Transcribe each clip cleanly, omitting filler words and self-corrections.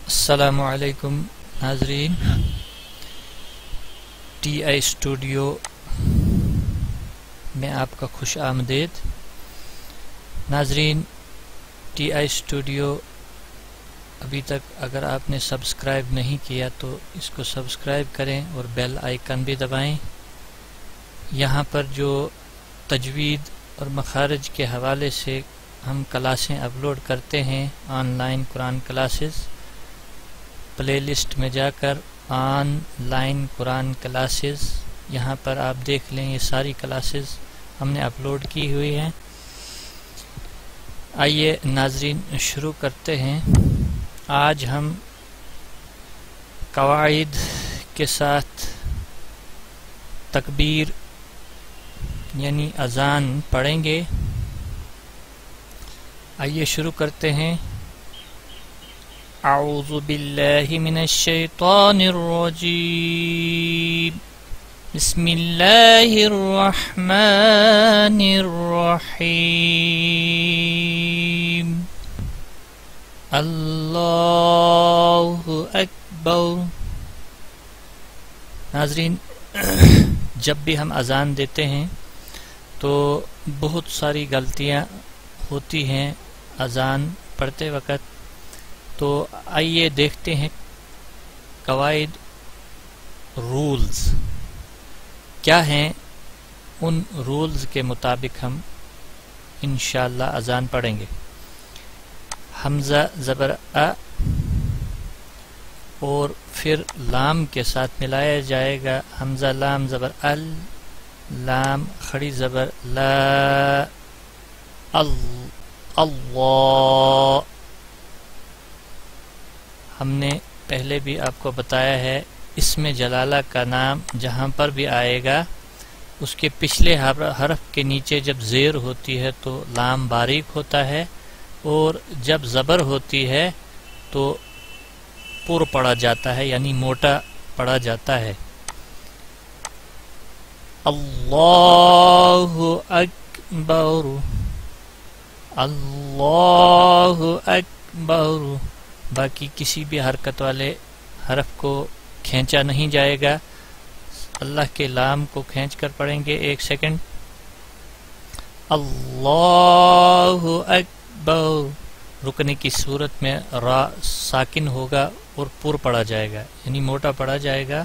السلام علیکم ناظرین، ٹی آئی اسٹوڈیو میں آپ کا خوش آمدید۔ ناظرین، ٹی آئی اسٹوڈیو ابھی تک اگر آپ نے سبسکرائب نہیں کیا تو اس کو سبسکرائب کریں اور بیل آئیکن بھی دبائیں۔ یہاں پر جو تجوید اور مخارج کے حوالے سے ہم کلاسیں اپلوڈ کرتے ہیں، on line Quran classes, play list میں جا کر آن لائن قرآن کلاسز یہاں پر آپ دیکھ لیں، یہ ساری کلاسز ہم نے اپلوڈ کی ہوئی ہیں۔ آئیے ناظرین شروع کرتے ہیں۔ آج ہم قواعد کے ساتھ تکبیر یعنی اذان پڑھیں گے۔ آئیے شروع کرتے ہیں۔ اعوذ باللہ من الشیطان الرجیم، بسم اللہ الرحمن الرحیم، اللہ اکبر۔ ناظرین، جب بھی ہم اذان دیتے ہیں تو بہت ساری غلطیاں ہوتی ہیں اذان پڑھتے وقت، تو آئیے دیکھتے ہیں قواعد، رولز کیا ہیں۔ ان رولز کے مطابق ہم انشاءاللہ اذان پڑھیں گے۔ حمزہ زبر ا اور پھر لام کے ساتھ ملایا جائے گا، حمزہ لام زبر ال، لام کھڑی زبر لا، اللہ۔ ہم نے پہلے بھی آپ کو بتایا ہے، اسم جلالہ کا نام جہاں پر بھی آئے گا اس کے پچھلے حرف کے نیچے جب زیر ہوتی ہے تو لام باریک ہوتا ہے، اور جب زبر ہوتی ہے تو پر پڑا جاتا ہے، یعنی موٹا پڑا جاتا ہے۔ اللہ اکبر، اللہ اکبر۔ باقی کسی بھی حرکت والے حرف کو کھینچا نہیں جائے گا، اللہ کے لام کو کھینچ کر پڑھیں گے۔ ایک سیکنڈ۔ اللہ اکبر، رکنے کی صورت میں را ساکن ہوگا اور پر پڑا جائے گا، یعنی موٹا پڑا جائے گا۔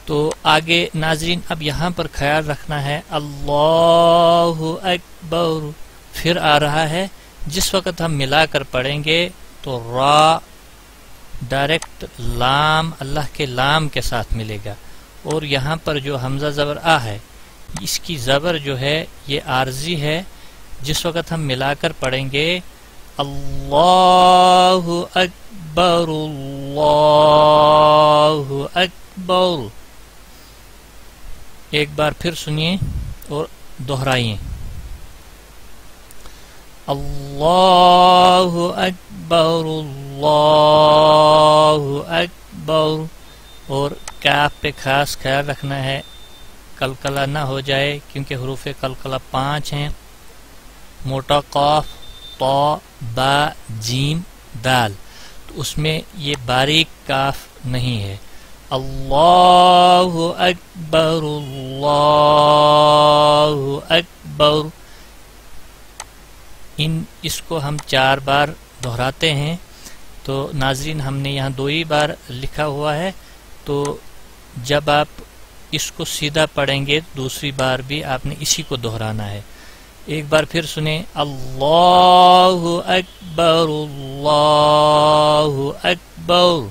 تو آگے ناظرین اب یہاں پر خیال رکھنا ہے، اللہ اکبر پھر آ رہا ہے، جس وقت ہم ملا کر پڑھیں گے تو را ڈائریکٹ لام، اللہ کے لام کے ساتھ ملے گا، اور یہاں پر جو حمزہ زبر آ ہے اس کی زبر جو ہے یہ عارضی ہے۔ جس وقت ہم ملا کر پڑھیں گے اللہ اکبر، اللہ اکبر، ایک بار پھر سنیے اور دہرائیے، اللہ اکبر، اللہ اکبر۔ اور کاف پہ خاص خیال رکھنا ہے، قلقلہ نہ ہو جائے، کیونکہ حروف قلقلہ 5 ہیں، موٹا قاف، طا، با، جیم، دال، تو اس میں یہ باریک کاف نہیں ہے۔ اللہ اکبر، اللہ اکبر۔ اس کو ہم 4 بار دہراتے ہیں، تو ناظرین ہم نے یہاں 2 ہی بار لکھا ہوا ہے، تو جب آپ اس کو سیدھا پڑھیں گے دوسری بار بھی آپ نے اسی کو دہرانا ہے۔ ایک بار پھر سنیں، اللہ اکبر، اللہ اکبر۔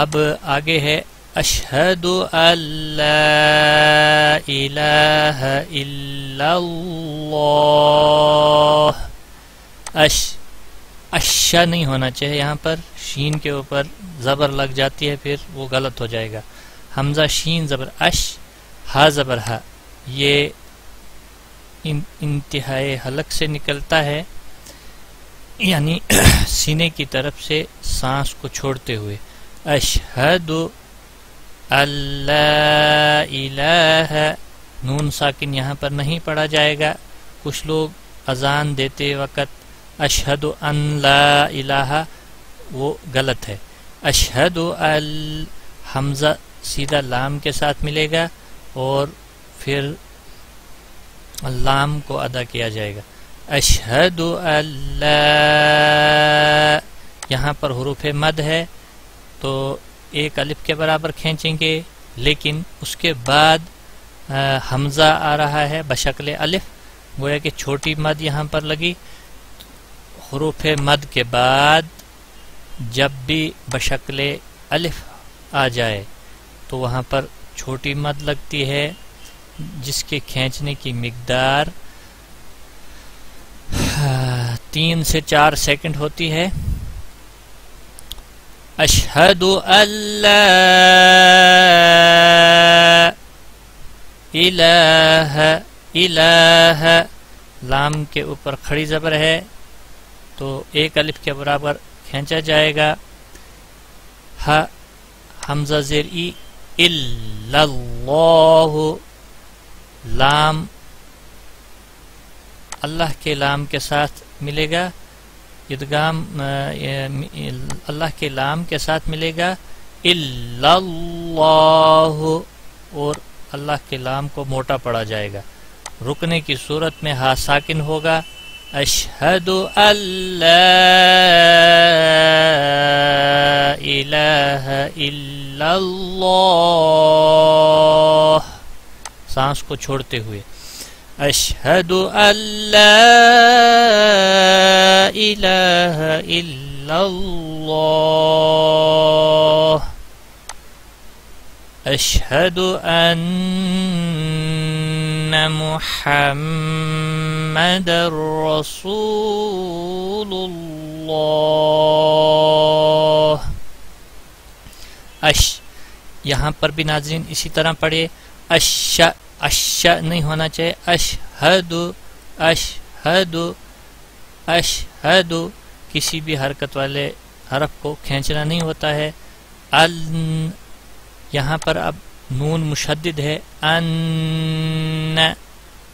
اب آگے ہے اشہد ان لا الہ الا اللہ۔ اشا نہیں ہونا چاہیے، یہاں پر شین کے اوپر زبر لگ جاتی ہے، پھر وہ غلط ہو جائے گا۔ حمزہ شین زبر اش، ہا زبر ہا، یہ انتہائی حلق سے نکلتا ہے، یعنی سینے کی طرف سے سانس کو چھوڑتے ہوئے۔ اشہد اللہ الہ، نون ساکن یہاں پر نہیں پڑھا جائے گا۔ کچھ لوگ اذان دیتے وقت اشہدو ان لا الہ وہ غلط ہے. اشہدو حمزہ سیدھا لام کے ساتھ ملے گا اور پھر لام کو ادا کیا جائے گا. اشہدو اللہ، یہاں پر حروف مد ہے تو ایک الف کے برابر کھینچیں گے، لیکن اس کے بعد حمزہ آ رہا ہے بشکل الف، گویا کہ چھوٹی مد یہاں پر لگی. حروف مد کے بعد جب بھی بشکل الف آ جائے تو وہاں پر چھوٹی مد لگتی ہے جس کے کھینچنے کی مقدار 3 سے 4 سیکنڈ ہوتی ہے. اشہد ان لا الہ الہ، لام کے اوپر کھڑی زبر ہے تو ایک الف کے برابر کھینچا جائے گا. حمزہ زیر ای، الا اللہ، لام اللہ کے لام کے ساتھ ملے گا، ادغام اللہ کے لام کے ساتھ ملے گا الا اللہ، اور اللہ کے لام کو موٹا پڑا جائے گا. رکنے کی صورت میں ہا ساکن ہوگا. اشہد ان لا الہ الا اللہ، سانس کو چھوڑتے ہوئے. اشہد ان لا الہ الا اللہ، اشہد ان محمد رسول اللہ. یہاں پر بھی ناظرین اسی طرح پڑھے. اش نہیں ہونا چاہیے. اشہد اشہد اشہد، کسی بھی حرکت والے حرف کو کھینچنا نہیں ہوتا ہے. یہاں پر اب نون مشدد ہے. ان،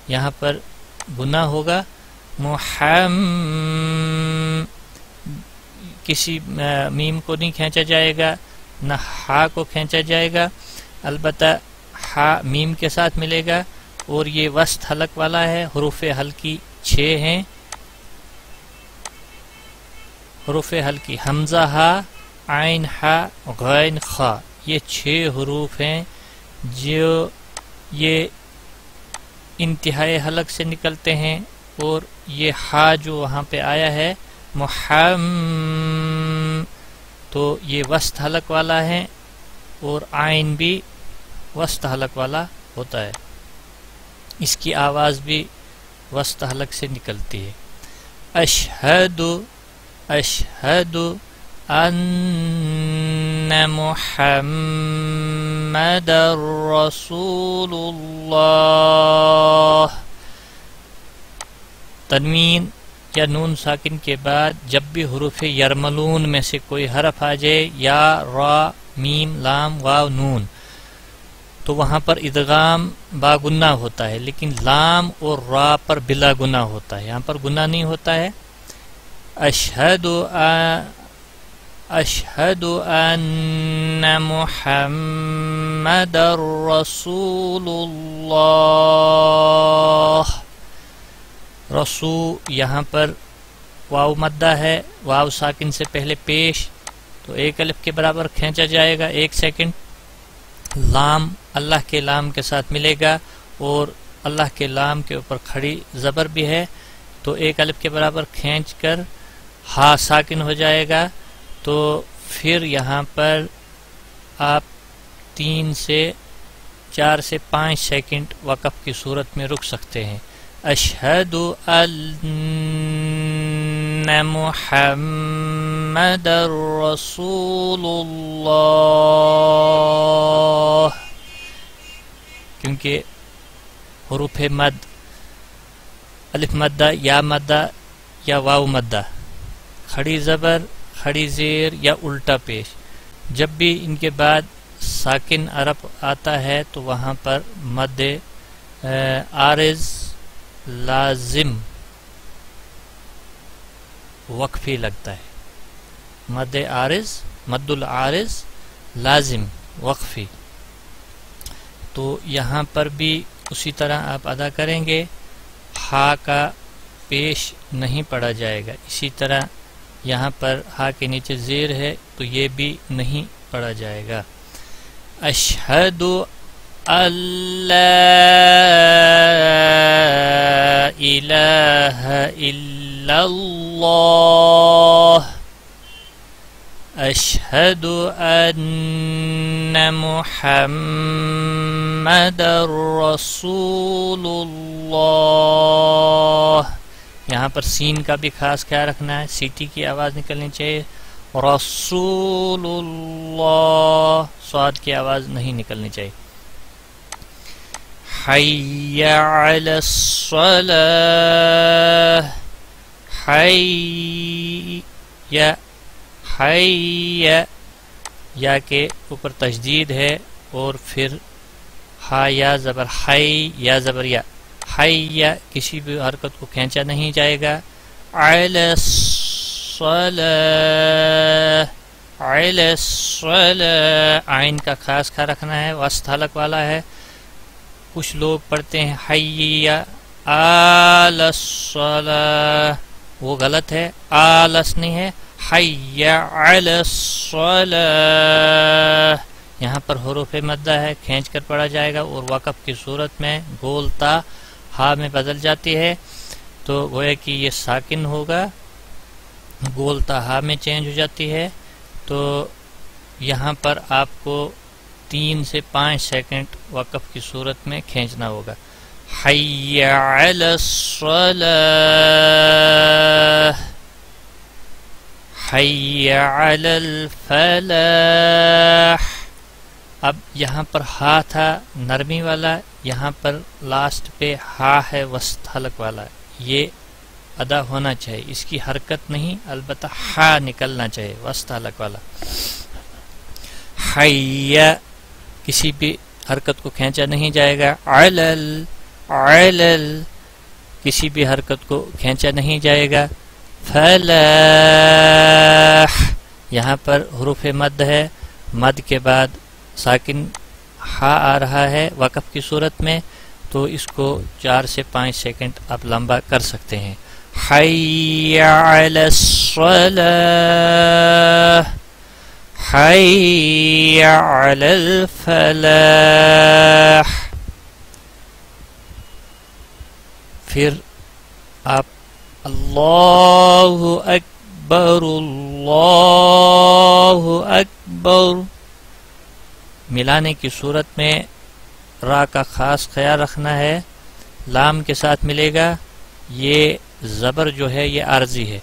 یہاں پر گناہ ہوگا. کسی میم کو نہیں کھینچا جائے گا، نہ ہا کو کھینچا جائے گا، البتہ ہا میم کے ساتھ ملے گا. اور یہ وسط حلق والا ہے. حروف حلقی 6 ہیں. حروف حلقی حمزہ ہا، عین ہا، غین خا، یہ 6 حروف ہیں جو یہ انتہائی حلق سے نکلتے ہیں. اور یہ ہا جو وہاں پہ آیا ہے تو یہ وسط حلق والا ہے، اور عین بھی وسط حلق والا ہوتا ہے. اس کی آواز بھی وسط حلق سے نکلتی ہے. اشہد اشہد ان محمد رسول اللہ. تنوین یا نون ساکن کے بعد جب بھی حروف یرملون میں سے کوئی حرف آ جائے، یا را، میم، لام، واو، نون، تو وہاں پر ادغام با گناہ ہوتا ہے، لیکن لام اور را پر بلا گناہ ہوتا ہے. یہاں پر گناہ نہیں ہوتا ہے. اشہد ان محمد رسول اللہ. رسو، یہاں پر واو مدہ ہے، واو ساکن سے پہلے پیش، تو ایک الف کے برابر کھینچا جائے گا 1 سیکنڈ. لام اللہ کے لام کے ساتھ ملے گا، اور اللہ کے لام کے اوپر کھڑی زبر بھی ہے، تو ایک الف کے برابر کھینچ کر ہا ساکن ہو جائے گا. تو پھر یہاں پر آپ 3 سے 4 سے 5 سیکنڈ وقف کی صورت میں رک سکتے ہیں. اشہد ان محمد رسول اللہ، کیونکہ حروف مد الف مدہ، یا مدہ یا واو مدہ، کھڑی زبر، کھڑی زیر یا الٹا پیش، جب بھی ان کے بعد ساکن حرف آتا ہے تو وہاں پر مد عارض لازم وقفی لگتا ہے. مد عارض، مد العارض لازم وقفی. تو یہاں پر بھی اسی طرح آپ ادا کریں گے. ہا کا پیش نہیں پڑا جائے گا. اسی طرح یہاں پر ہا کے نیچے زیر ہے تو یہ بھی نہیں پڑا جائے گا. اشہد اللہ الہ الا اللہ اشہد ان محمد رسول اللہ. یہاں پر سین کا بھی خاص خیال رکھنا ہے، سیٹی کی آواز نکلنی چاہیے. رسول اللہ، صاد کی آواز نہیں نکلنی چاہیے. حی علی الصلاۃ، حی یا کے اوپر تشدید ہے اور پھر ہا یا زبر حی یا زبر یا. حی یا کسی بھی حرکت کو کھینچا نہیں جائے گا. علی الصلاۃ، علی الصلاۃ، عین کا خاص خیال رکھنا ہے، وسط حلق والا ہے. کچھ لوگ پڑھتے ہیں حی علی الصلاۃ، وہ غلط ہے. آلس نہیں ہے، حی علی الصلاۃ. یہاں پر حروف مدہ ہے، کھینچ کر پڑھا جائے گا اور وقف کی صورت میں گول تا ہا میں بدل جاتی ہے تو گویا کہ یہ ساکن ہوگا، گول تا ہا میں چینج ہو جاتی ہے. تو یہاں پر آپ کو 3 سے 5 سیکنڈ وقف کی صورت میں کھینچنا ہوگا. حی علی الصلاۃ، حی علی الفلاح. اب یہاں پر ہا تھا نرمی والا، یہاں پر لاسٹ پہ ہا ہے وسط حلق والا، یہ ادا ہونا چاہیے. اس کی حرکت نہیں، البتہ ہا نکلنا چاہیے وسط حلق والا. حی کسی بھی حرکت کو کھینچا نہیں جائے گا. علل، علل کسی بھی حرکت کو کھینچا نہیں جائے گا. فلاح یہاں پر حروف مد ہے، مد کے بعد ساکن ہا آ رہا ہے وقف کی صورت میں، تو اس کو 4 سے 5 سیکنڈ آپ لمبا کر سکتے ہیں. حی علی الصلاۃ، حی علی الفلاح. پھر آپ اللہ اکبر، اللہ اکبر ملانے کی صورت میں را کا خاص خیال رکھنا ہے. لام کے ساتھ ملے گا، یہ زبر جو ہے یہ عارضی ہے.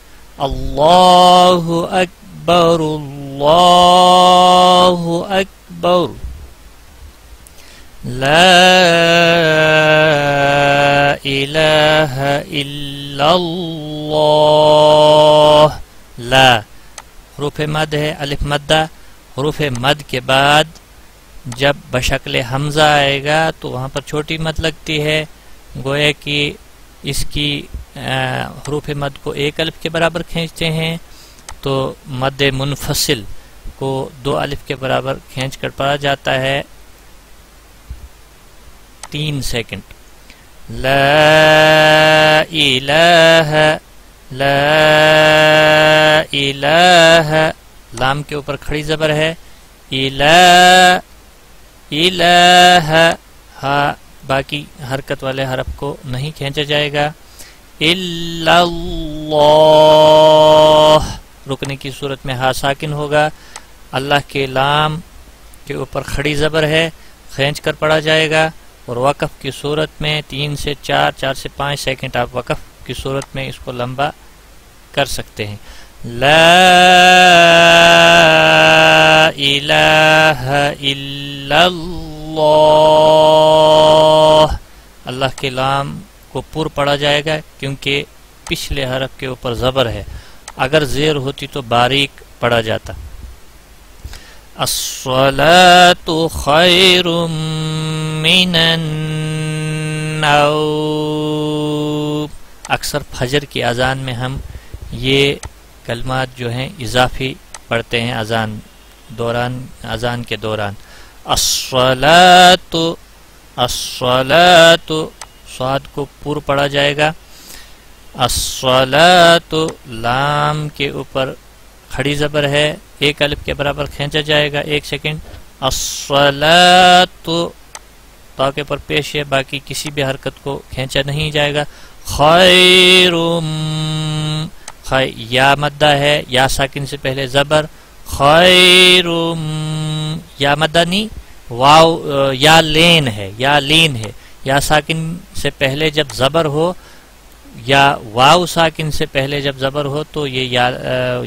اللہ اکبر، اللہ اکبر. لا الہ الا اللہ. لا حروف مد ہے، الف مدہ. حروف مد کے بعد جب بشکل حمزہ آئے گا تو وہاں پر چھوٹی مد لگتی ہے، گویا کہ اس کی حروف مد کو 1 الف کے برابر کھینچتے ہیں تو مد منفصل کو 2 الف کے برابر کھینچ کر پڑھا جاتا ہے 3 سیکنڈ. لا الہ، لا الہ لام کے اوپر کھڑی زبر ہے. الہ، الہ ہا باقی حرکت والے حرف کو نہیں کھینچا جائے گا. الا اللہ رکنے کی صورت میں ہا ساکن ہوگا. اللہ کے لام کے اوپر کھڑی زبر ہے، کھینچ کر پڑھا جائے گا. اور وقف کی صورت میں 3 سے 4 سے 5 سیکنڈ آپ وقف کی صورت میں اس کو لمبا کر سکتے ہیں. لا الہ الا اللہ. اللہ کے لام کو پر پڑھا جائے گا کیونکہ پچھلے حرف کے اوپر زبر ہے، اگر زیر ہوتی تو باریک پڑھا جاتا. الصلاۃ خیر من النوم. اکثر فجر کی اذان میں ہم یہ کلمات جو ہیں اضافی پڑھتے ہیں اذان کے دوران. الصلاۃ، الصلاۃ، صاد کو پور پڑھا جائے گا. الصلاۃ، لام کے اوپر کھڑی زبر ہے، ایک الف کے برابر کھینچا جائے گا. ایک سیکنڈ. الصلاۃ، تا کے پر پیش ہے، باقی کسی بھی حرکت کو کھینچا نہیں جائے گا. خیرم، یا مدہ ہے، یا ساکن سے پہلے زبر. خیرم، یا مدہ نہیں، واو یا لین ہے، یا لین ہے. یا ساکن سے پہلے جب زبر ہو یا واو ساکن سے پہلے جب زبر ہو تو یہ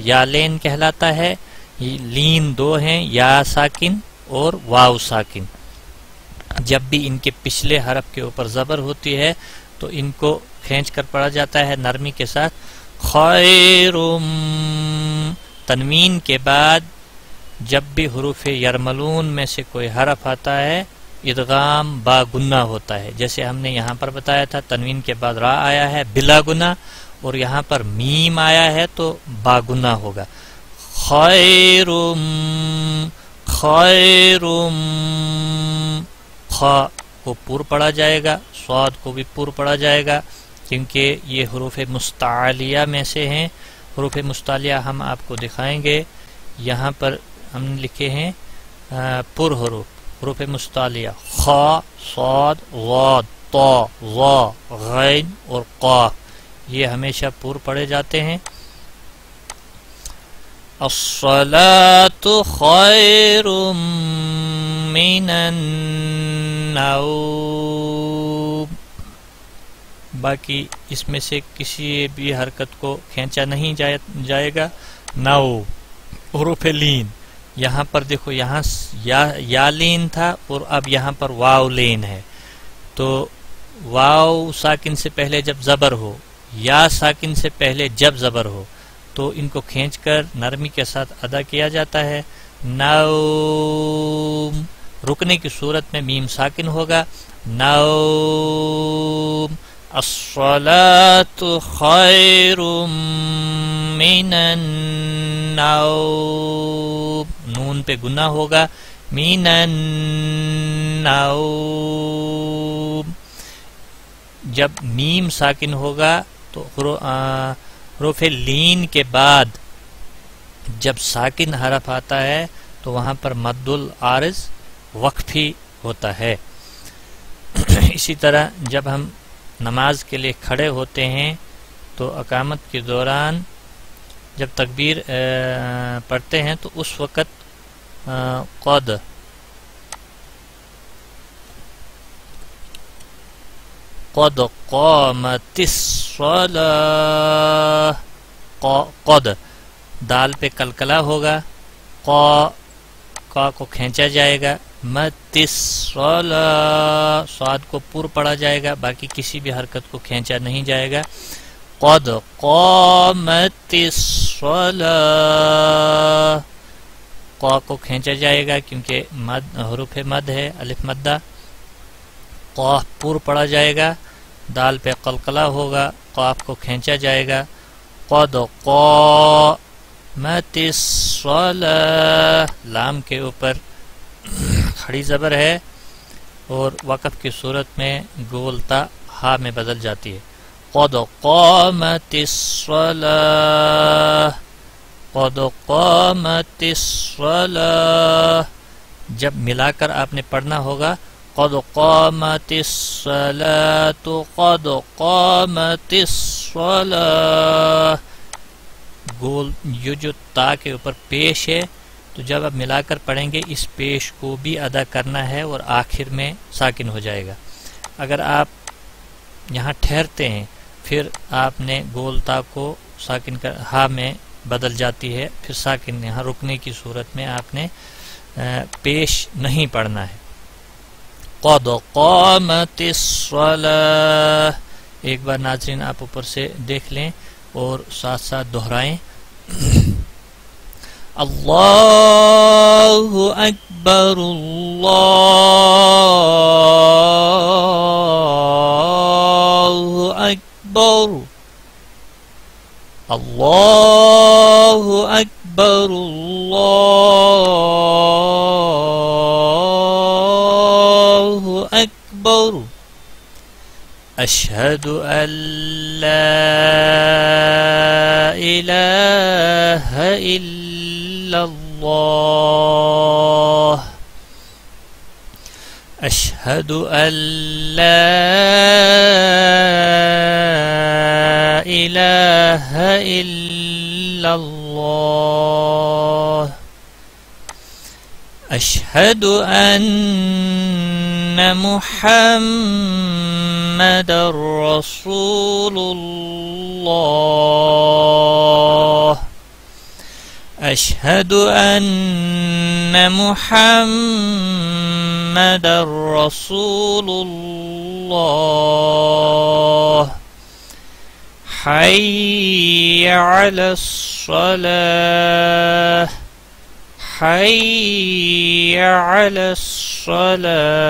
یا لین کہلاتا ہے. لین دو ہیں، یا ساکن اور واو ساکن. جب بھی ان کے پچھلے حرف کے اوپر زبر ہوتی ہے تو ان کو کھینچ کر پڑھا جاتا ہے نرمی کے ساتھ. خیرم، تنوین کے بعد جب بھی حروف یرملون میں سے کوئی حرف آتا ہے ادغام با گنہ ہوتا ہے. جیسے ہم نے یہاں پر بتایا تھا تنوین کے بعد را آیا ہے بلا گنہ، اور یہاں پر میم آیا ہے تو با گنہ ہوگا. خیرم، خیرم، خا کو پور پڑھا جائے گا، صاد کو بھی پور پڑھا جائے گا، کیونکہ یہ حروف مستعلیہ میں سے ہیں. حروف مستعلیہ ہم آپ کو دکھائیں گے. یہاں پر ہم نے لکھے ہیں پر حروف مستعلیہ: خا، صاد، ضاد، طا، ظا، غین اور قاف. یہ ہمیشہ پور پڑھے جاتے ہیں. الصلاۃ خیر من النوم. باقی اس میں سے کسی بھی حرکت کو کھینچا نہیں جائے گا. نو حروف لین، یہاں پر دیکھو، یہاں یا لین تھا اور اب یہاں پر واو لین ہے. تو واو ساکن سے پہلے جب زبر ہو، یا ساکن سے پہلے جب زبر ہو تو ان کو کھینچ کر نرمی کے ساتھ ادا کیا جاتا ہے. نوم، رکنے کی صورت میں میم ساکن ہوگا. نوم. الصلاۃ خیر من النوم، نون پہ گناہ ہوگا. من النوم. جب میم ساکن ہوگا تو حروف لین کے بعد جب ساکن حرف آتا ہے تو وہاں پر مد العارض وقفی ہوتا ہے. اسی طرح جب ہم نماز کے لیے کھڑے ہوتے ہیں تو اقامت کے دوران جب تکبیر پڑھتے ہیں تو اس وقت قد قامت الصلاۃ، قد دال پہ کلکلا ہوگا، قا کو کھینچا جائے گا. مت الصلاۃ، صاد کو پور پڑھا جائے گا، باقی کسی بھی حرکت کو کھینچا نہیں جائے گا. قد قامت الصلاۃ، قا کو کھینچا جائے گا کیونکہ مد حروف مد ہے، الف مدہ. قاف پور پڑھا جائے گا، دال پہ قلقلہ ہوگا، قاف کو کھینچا جائے گا. قد قامت الصلاۃ، لام کے اوپر کھڑی زبر ہے اور وقف کی صورت میں گولتا ہا میں بدل جاتی ہے. قد قامت الصلاۃ، قد قامت الصلاۃ. جب ملا کر آپ نے پڑھنا ہوگا قد قامت الصلاۃ، قد قامت الصلاۃ. گول یہ جو تا کے اوپر پیش ہے تو جب آپ ملا کر پڑھیں گے اس پیش کو بھی ادا کرنا ہے اور آخر میں ساکن ہو جائے گا. اگر آپ یہاں ٹھہرتے ہیں پھر آپ نے گول تا کو ساکن کر ہا میں بدل جاتی ہے، پھر ساکن یہاں رکنے کی صورت میں آپ نے پیش نہیں پڑھنا ہے. قد قامت الصلاۃ. ایک بار ناظرین آپ اوپر سے دیکھ لیں اور ساتھ ساتھ دہرائیں. اللہ اکبر، اللہ اکبر، الله أكبر الله أكبر أشهد أن لا إله إلا الله أشهد أن لا إله إلا الله أشهد أن محمدًا رسول الله أشهد أن محمدًا رسول الله حي على الصلاة حي على الصلاة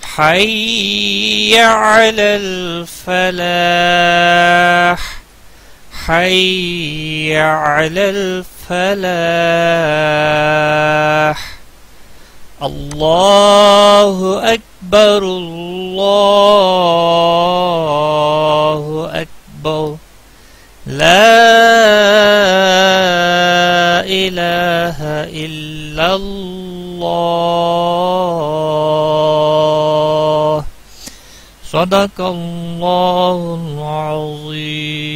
حي على الفلاح حي على الفلاح الله أكبر الله أكبر لا إله إلا الله صدق الله العظيم.